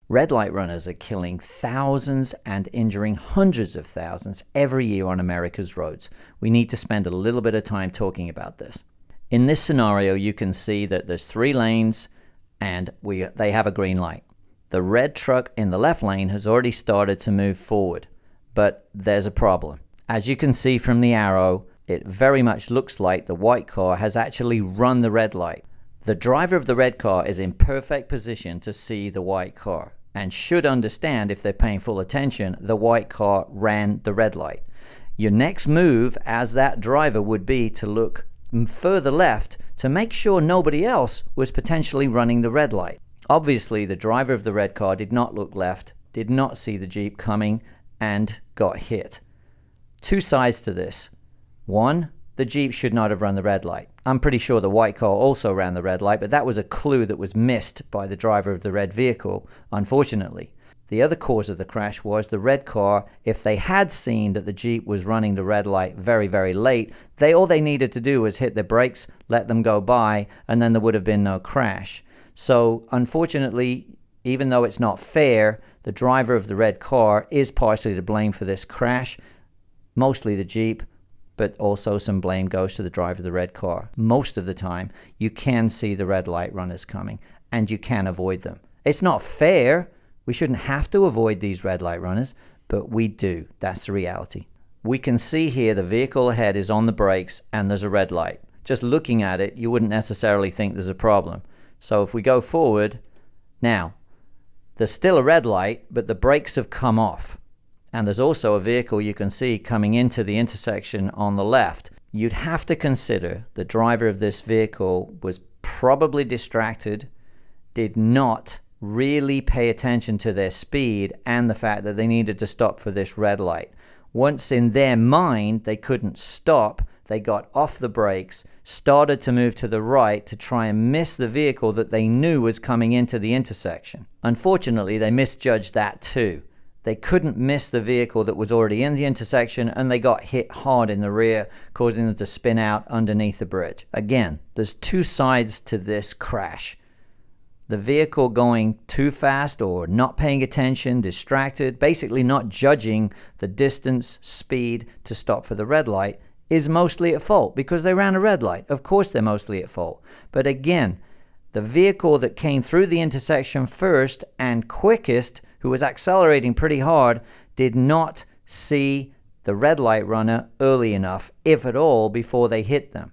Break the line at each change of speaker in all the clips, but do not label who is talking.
Red light runners are killing thousands and injuring hundreds of thousands every year on America's roads. We need to spend a little bit of time talking about this. In this scenario, you can see that there's 3 lanes and they have a green light. The red truck in the left lane has already started to move forward, but there's a problem. As you can see from the arrow, it very much looks like the white car has actually run the red light. The driver of the red car is in perfect position to see the white car and should understand, if they're paying full attention, the white car ran the red light. Your next move as that driver would be to look further left to make sure nobody else was potentially running the red light. Obviously, the driver of the red car did not look left, did not see the Jeep coming, and got hit. 2 sides to this. 1, the Jeep should not have run the red light. I'm pretty sure the white car also ran the red light, but that was a clue that was missed by the driver of the red vehicle, unfortunately. The other cause of the crash was the red car. If they had seen that the Jeep was running the red light very, very late, all they needed to do was hit the brakes, let them go by, and then there would have been no crash. So, unfortunately, even though it's not fair, the driver of the red car is partially to blame for this crash, mostly the Jeep, but also some blame goes to the driver of the red car. Most of the time, you can see the red light runners coming, and you can avoid them. It's not fair. We shouldn't have to avoid these red light runners, but we do. That's the reality. We can see here the vehicle ahead is on the brakes, and there's a red light. Just looking at it, you wouldn't necessarily think there's a problem. So if we go forward, now, there's still a red light, but the brakes have come off. And there's also a vehicle you can see coming into the intersection on the left. You'd have to consider the driver of this vehicle was probably distracted, did not really pay attention to their speed and the fact that they needed to stop for this red light. Once in their mind they couldn't stop, they got off the brakes, started to move to the right to try and miss the vehicle that they knew was coming into the intersection. Unfortunately, they misjudged that too. They couldn't miss the vehicle that was already in the intersection, and they got hit hard in the rear, causing them to spin out underneath the bridge. Again, there's 2 sides to this crash. The vehicle going too fast or not paying attention, distracted, basically not judging the distance, speed to stop for the red light is mostly at fault because they ran a red light. Of course they're mostly at fault. But again, the vehicle that came through the intersection first and quickest, who was accelerating pretty hard, did not see the red light runner early enough, if at all, before they hit them.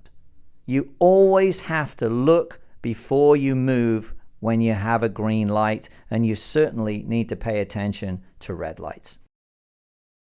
You always have to look before you move when you have a green light, and you certainly need to pay attention to red lights.